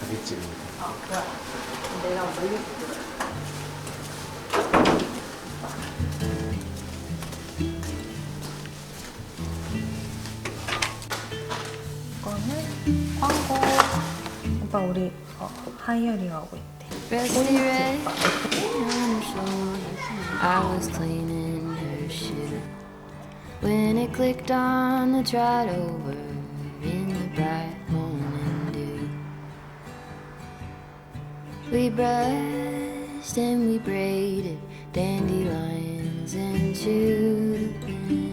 자객집입니다. 아, 뭐야. 내가 멀리 들어. 이거는 광고. 오빠 우리 하이어링 하고 있대. Rusty red on the floor. I was cleaning her shoe when it clicked on the dried over in the bright morning dew. We brushed and we braided dandelions into the wind.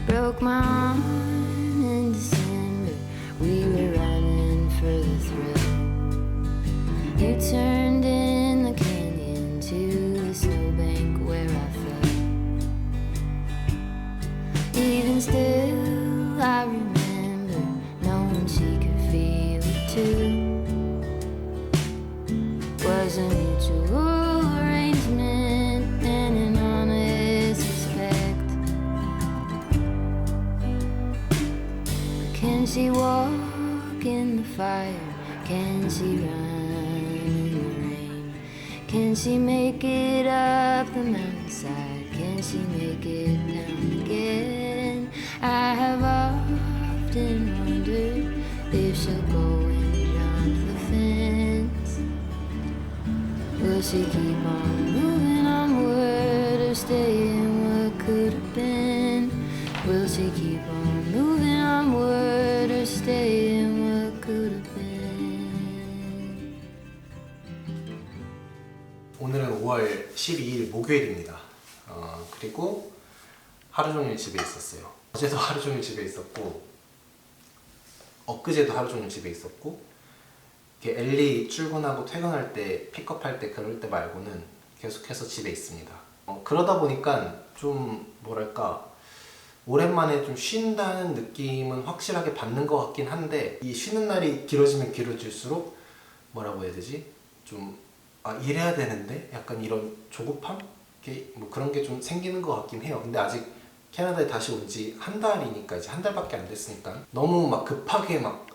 Broke my arm in December. We were running for the thrill. You turned in the canyon to the snowbank where I fell. Even still, I remember knowing she could feel it too. Was a mutual arrangement and an honest respect. Can she walk in the fire? Can she run in the rain? Can she make it up the mountainside? Can she make it down again? I have often wondered if she'll go and jump the fence. Will she keep on moving onward or stay in what could have been? Will she keep on moving onward or stay in what could have been? 오늘은 5월 12일 목요일입니다. 그리고 하루 종일 집에 있었어요. 어제도 하루 종일 집에 있었고 엊그제도 하루 종일 집에 있었고 이렇게 엘리 출근하고 퇴근할 때 픽업할 때 그럴 때 말고는 계속해서 집에 있습니다. 그러다 보니까 좀 뭐랄까 오랜만에 좀 쉰다는 느낌은 확실하게 받는 것 같긴 한데 이 쉬는 날이 길어지면 길어질수록 뭐라고 해야 되지? 좀 일해야 되는데 약간 이런 조급함? 뭐 그런 게 좀 생기는 것 같긴 해요. 근데 아직 캐나다에 다시 온 지 한 달이니까 이제 한 달밖에 안 됐으니까 너무 막 급하게 막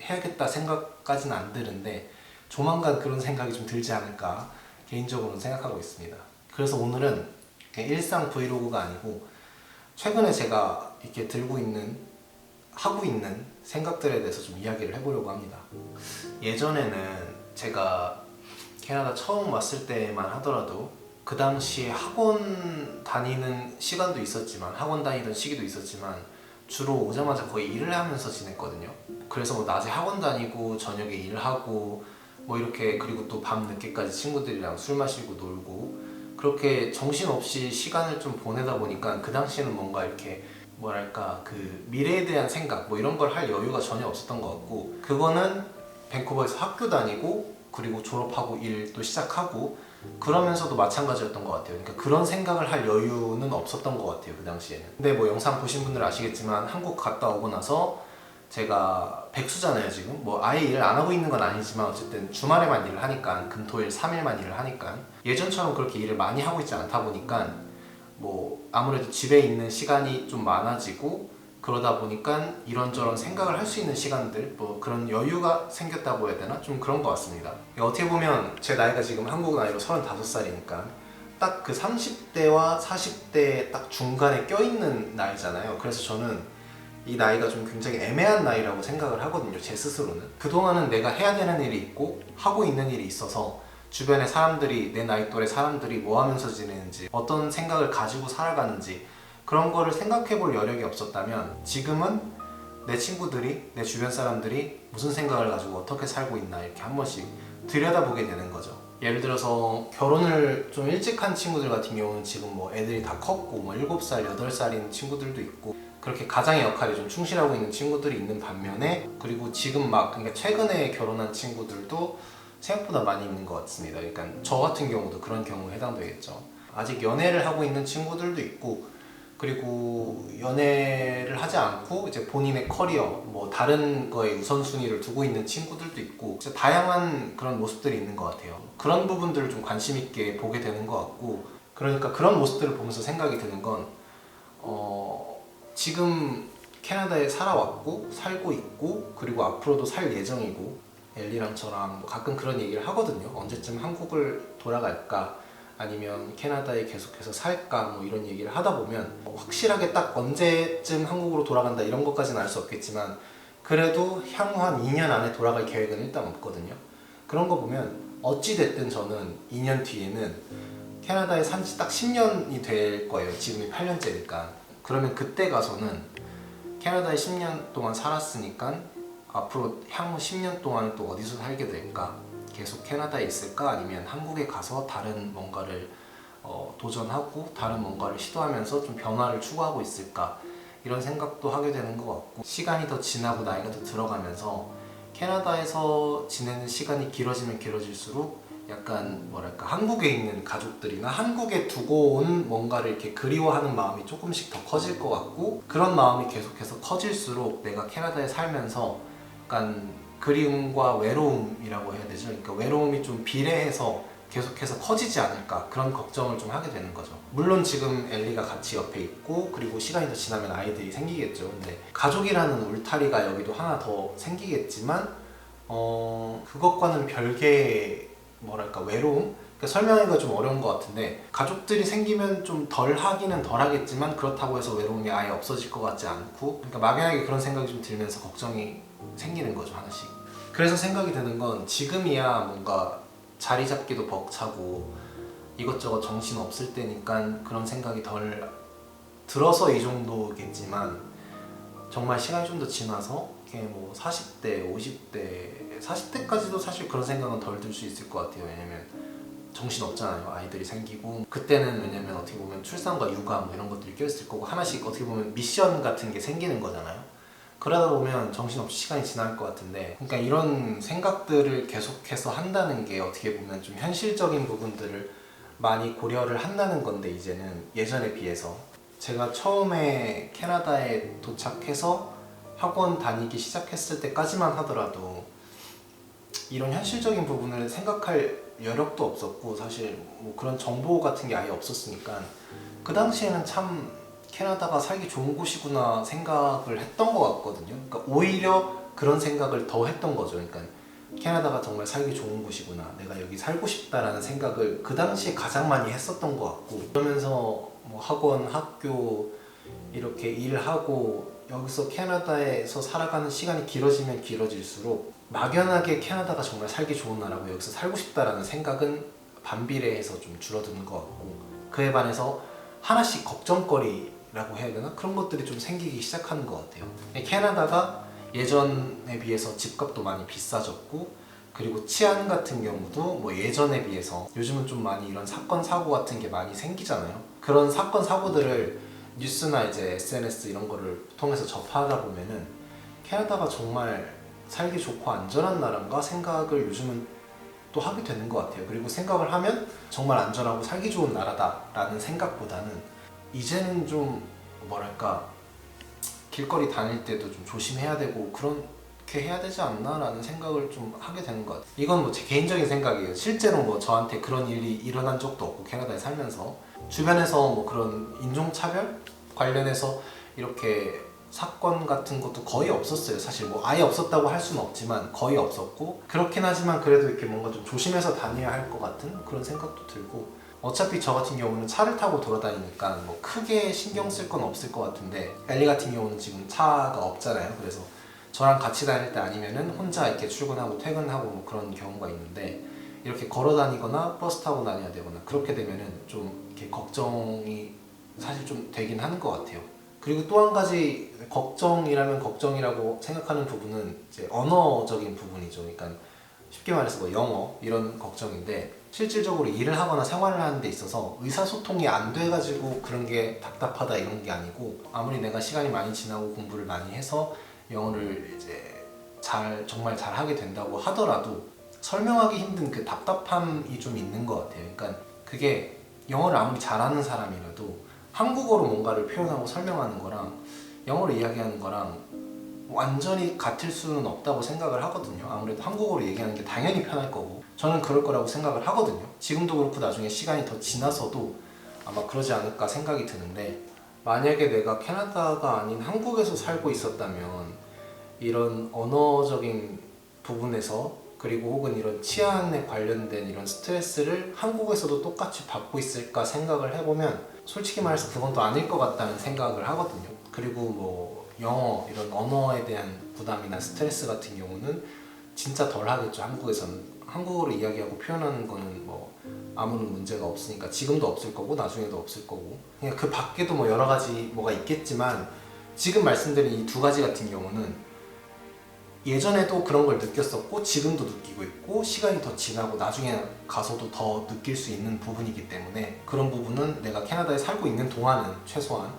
해야겠다 생각까지는 안 드는데 조만간 그런 생각이 좀 들지 않을까 개인적으로는 생각하고 있습니다. 그래서 오늘은 그냥 일상 브이로그가 아니고 최근에 제가 이렇게 하고 있는 생각들에 대해서 좀 이야기를 해보려고 합니다. 예전에는 제가 캐나다 처음 왔을 때만 하더라도 그 당시에 학원 다니는 시간도 있었지만 학원 다니던 시기도 있었지만 주로 오자마자 거의 일을 하면서 지냈거든요. 그래서 뭐 낮에 학원 다니고 저녁에 일하고 뭐 이렇게 그리고 또 밤 늦게까지 친구들이랑 술 마시고 놀고 그렇게 정신없이 시간을 좀 보내다 보니까 그 당시에는 뭔가 이렇게 뭐랄까 그 미래에 대한 생각 뭐 이런 걸 할 여유가 전혀 없었던 것 같고 그거는 밴쿠버에서 학교 다니고 그리고 졸업하고 일도 시작하고 그러면서도 마찬가지였던 것 같아요. 그러니까 그런 생각을 할 여유는 없었던 것 같아요 그 당시에는. 근데 뭐 영상 보신 분들 아시겠지만 한국 갔다 오고 나서 제가 백수잖아요 지금. 뭐 아예 일을 안 하고 있는 건 아니지만 어쨌든 주말에만 일을 하니까 금토일 3일만 일을 하니까 예전처럼 그렇게 일을 많이 하고 있지 않다 보니까 뭐 아무래도 집에 있는 시간이 좀 많아지고 그러다 보니까 이런저런 생각을 할 수 있는 시간들 뭐 그런 여유가 생겼다고 해야 되나? 좀 그런 것 같습니다. 어떻게 보면 제 나이가 지금 한국 나이로 35살이니까 딱 그 30대와 40대 딱 중간에 껴있는 나이잖아요. 그래서 저는 이 나이가 좀 굉장히 애매한 나이라고 생각을 하거든요 제 스스로는. 그동안은 내가 해야 되는 일이 있고 하고 있는 일이 있어서 주변의 사람들이 내 나이 또래 사람들이 뭐 하면서 지내는지 어떤 생각을 가지고 살아가는지 그런 거를 생각해 볼 여력이 없었다면 지금은 내 친구들이 내 주변 사람들이 무슨 생각을 가지고 어떻게 살고 있나 이렇게 한 번씩 들여다보게 되는 거죠. 예를 들어서 결혼을 좀 일찍 한 친구들 같은 경우는 지금 뭐 애들이 다 컸고 뭐 7살, 8살인 친구들도 있고 그렇게 가장의 역할에 좀 충실하고 있는 친구들이 있는 반면에 그리고 지금 막 그러니까 최근에 결혼한 친구들도 생각보다 많이 있는 것 같습니다. 그러니까 저 같은 경우도 그런 경우에 해당되겠죠. 아직 연애를 하고 있는 친구들도 있고 그리고 연애를 하지 않고 이제 본인의 커리어 뭐 다른 거에 우선순위를 두고 있는 친구들도 있고 진짜 다양한 그런 모습들이 있는 것 같아요. 그런 부분들을 좀 관심 있게 보게 되는 것 같고 그러니까 그런 모습들을 보면서 생각이 드는 건 지금 캐나다에 살아왔고 살고 있고 그리고 앞으로도 살 예정이고 엘리랑 저랑 가끔 그런 얘기를 하거든요. 언제쯤 한국을 돌아갈까 아니면 캐나다에 계속해서 살까 뭐 이런 얘기를 하다 보면 확실하게 딱 언제쯤 한국으로 돌아간다 이런 것까지는 알 수 없겠지만 그래도 향후 한 2년 안에 돌아갈 계획은 일단 없거든요. 그런 거 보면 어찌됐든 저는 2년 뒤에는 캐나다에 산 지 딱 10년이 될 거예요. 지금이 8년째니까. 그러면 그때 가서는 캐나다에 10년 동안 살았으니까 앞으로 향후 10년 동안 또 어디서 살게 될까? 계속 캐나다에 있을까? 아니면 한국에 가서 다른 뭔가를 도전하고 다른 뭔가를 시도하면서 좀 변화를 추구하고 있을까? 이런 생각도 하게 되는 것 같고 시간이 더 지나고 나이가 더 들어가면서 캐나다에서 지내는 시간이 길어지면 길어질수록 약간 뭐랄까 한국에 있는 가족들이나 한국에 두고 온 뭔가를 이렇게 그리워하는 마음이 조금씩 더 커질 것 같고 그런 마음이 계속해서 커질수록 내가 캐나다에 살면서 약간 그리움과 외로움이라고 해야 되죠. 그러니까 외로움이 좀 비례해서 계속해서 커지지 않을까 그런 걱정을 좀 하게 되는 거죠. 물론 지금 엘리가 같이 옆에 있고 그리고 시간이 더 지나면 아이들이 생기겠죠. 근데 가족이라는 울타리가 여기도 하나 더 생기겠지만 그것과는 별개의 뭐랄까 외로움? 그러니까 설명하기가 좀 어려운 것 같은데 가족들이 생기면 좀 덜 하기는 덜 하겠지만 그렇다고 해서 외로움이 아예 없어질 것 같지 않고 그러니까 막연하게 그런 생각이 좀 들면서 걱정이 생기는 거죠 하나씩. 그래서 생각이 드는 건 지금이야 뭔가 자리 잡기도 벅차고 이것저것 정신 없을 때니까 그런 생각이 덜 들어서 이 정도겠지만 정말 시간이 좀 더 지나서 이렇게 뭐 40대, 50대, 40대까지도 사실 그런 생각은 덜 들 수 있을 것 같아요. 왜냐면 정신 없잖아요. 아이들이 생기고 그때는 왜냐면 어떻게 보면 출산과 육아 뭐 이런 것들이 껴있을 거고 하나씩 어떻게 보면 미션 같은 게 생기는 거잖아요. 그러다 보면 정신없이 시간이 지날 것 같은데 그러니까 이런 생각들을 계속해서 한다는 게 어떻게 보면 좀 현실적인 부분들을 많이 고려를 한다는 건데 이제는 예전에 비해서 제가 처음에 캐나다에 도착해서 학원 다니기 시작했을 때까지만 하더라도 이런 현실적인 부분을 생각할 여력도 없었고 사실 뭐 그런 정보 같은 게 아예 없었으니까 그 당시에는 참 캐나다가 살기 좋은 곳이구나 생각을 했던 것 같거든요. 그러니까 오히려 그런 생각을 더 했던 거죠. 그러니까 캐나다가 정말 살기 좋은 곳이구나, 내가 여기 살고 싶다라는 생각을 그 당시에 가장 많이 했었던 것 같고 그러면서 뭐 학원, 학교 이렇게 일하고 여기서 캐나다에서 살아가는 시간이 길어지면 길어질수록 막연하게 캐나다가 정말 살기 좋은 나라고 여기서 살고 싶다라는 생각은 반비례해서 좀 줄어드는 것 같고 그에 반해서 하나씩 걱정거리라고 해야 되나? 그런 것들이 좀 생기기 시작하는 것 같아요. 캐나다가 예전에 비해서 집값도 많이 비싸졌고 그리고 치안 같은 경우도 뭐 예전에 비해서 요즘은 좀 많이 이런 사건 사고 같은 게 많이 생기잖아요. 그런 사건 사고들을 뉴스나 이제 SNS 이런 거를 통해서 접하다 보면은 캐나다가 정말 살기 좋고 안전한 나라인가 생각을 요즘은 또 하게 되는 것 같아요. 그리고 생각을 하면 정말 안전하고 살기 좋은 나라다라는 생각보다는 이제는 좀 뭐랄까 길거리 다닐 때도 좀 조심해야 되고 그렇게 해야 되지 않나라는 생각을 좀 하게 되는 것 같아요. 이건 뭐 제 개인적인 생각이에요. 실제로 뭐 저한테 그런 일이 일어난 적도 없고 캐나다에 살면서 주변에서 뭐 그런 인종차별 관련해서 이렇게 사건 같은 것도 거의 없었어요. 사실 뭐 아예 없었다고 할 수는 없지만 거의 없었고 그렇긴 하지만 그래도 이렇게 뭔가 좀 조심해서 다녀야 할 것 같은 그런 생각도 들고 어차피 저 같은 경우는 차를 타고 돌아다니니까 뭐 크게 신경 쓸 건 없을 것 같은데 엘리 같은 경우는 지금 차가 없잖아요. 그래서 저랑 같이 다닐 때 아니면은 혼자 이렇게 출근하고 퇴근하고 뭐 그런 경우가 있는데 이렇게 걸어 다니거나 버스 타고 다녀야 되거나 그렇게 되면은 좀 이렇게 걱정이 사실 좀 되긴 하는 것 같아요. 그리고 또 한 가지 걱정이라면 걱정이라고 생각하는 부분은 이제 언어적인 부분이죠. 그러니까 쉽게 말해서 뭐 영어 이런 걱정인데 실질적으로 일을 하거나 생활을 하는 데 있어서 의사소통이 안 돼가지고 그런 게 답답하다 이런 게 아니고 아무리 내가 시간이 많이 지나고 공부를 많이 해서 영어를 이제 정말 잘 하게 된다고 하더라도 설명하기 힘든 그 답답함이 좀 있는 것 같아요. 그러니까 그게 영어를 아무리 잘하는 사람이라도 한국어로 뭔가를 표현하고 설명하는 거랑 영어로 이야기하는 거랑 완전히 같을 수는 없다고 생각을 하거든요. 아무래도 한국어로 얘기하는 게 당연히 편할 거고 저는 그럴 거라고 생각을 하거든요. 지금도 그렇고 나중에 시간이 더 지나서도 아마 그러지 않을까 생각이 드는데 만약에 내가 캐나다가 아닌 한국에서 살고 있었다면 이런 언어적인 부분에서 그리고 혹은 이런 치안에 관련된 이런 스트레스를 한국에서도 똑같이 받고 있을까 생각을 해보면 솔직히 말해서 그건 또 아닐 것 같다는 생각을 하거든요. 그리고 뭐 영어 이런 언어에 대한 부담이나 스트레스 같은 경우는 진짜 덜 하겠죠. 한국에서는 한국어로 이야기하고 표현하는 거는 뭐 아무런 문제가 없으니까 지금도 없을 거고 나중에도 없을 거고 그냥 그 밖에도 뭐 여러 가지 뭐가 있겠지만 지금 말씀드린 이 두 가지 같은 경우는 예전에도 그런 걸 느꼈었고 지금도 느끼고 있고 시간이 더 지나고 나중에 가서도 더 느낄 수 있는 부분이기 때문에 그런 부분은 내가 캐나다에 살고 있는 동안은 최소한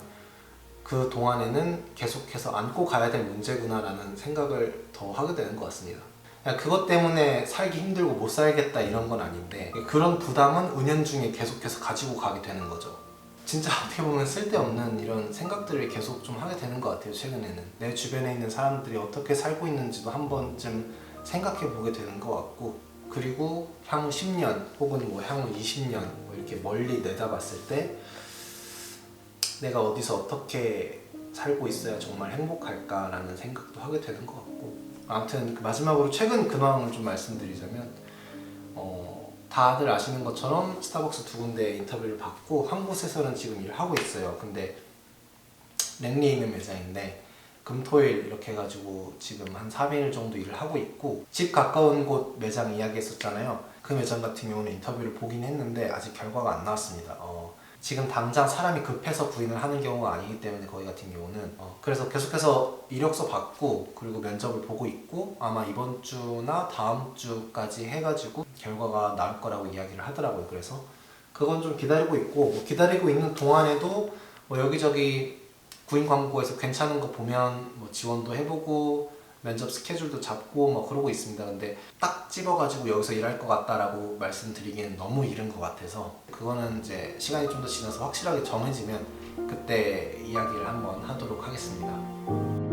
그 동안에는 계속해서 안고 가야 될 문제구나라는 생각을 더 하게 되는 것 같습니다. 그냥 그것 때문에 살기 힘들고 못 살겠다 이런 건 아닌데 그런 부담은 은연중에 계속해서 가지고 가게 되는 거죠. 진짜 어떻게 보면 쓸데없는 이런 생각들을 계속 좀 하게 되는 것 같아요. 최근에는 내 주변에 있는 사람들이 어떻게 살고 있는지도 한 번쯤 생각해 보게 되는 것 같고 그리고 향후 10년 혹은 뭐 향후 20년 뭐 이렇게 멀리 내다봤을 때 내가 어디서 어떻게 살고 있어야 정말 행복할까라는 생각도 하게 되는 것 같고 아무튼 마지막으로 최근 근황을 좀 말씀드리자면 다들 아시는 것처럼 스타벅스 두 군데 인터뷰를 받고 한 곳에서는 지금 일을 하고 있어요. 근데 랭리에 있는 매장인데 금토일 이렇게 해가지고 지금 한 3일 정도 일을 하고 있고 집 가까운 곳 매장 이야기했었잖아요. 그 매장 같은 경우는 인터뷰를 보긴 했는데 아직 결과가 안 나왔습니다. 지금 당장 사람이 급해서 구인을 하는 경우가 아니기 때문에 거기 같은 경우는 그래서 계속해서 이력서 받고 그리고 면접을 보고 있고 아마 이번 주나 다음 주까지 해가지고 결과가 나올 거라고 이야기를 하더라고요. 그래서 그건 좀 기다리고 있고 뭐 기다리고 있는 동안에도 뭐 여기저기 구인 광고에서 괜찮은 거 보면 뭐 지원도 해보고 면접 스케줄도 잡고 뭐 그러고 있습니다. 근데 딱 집어가지고 여기서 일할 것 같다라고 말씀드리기는 너무 이른 것 같아서 그거는 이제 시간이 좀 더 지나서 확실하게 정해지면 그때 이야기를 한번 하도록 하겠습니다.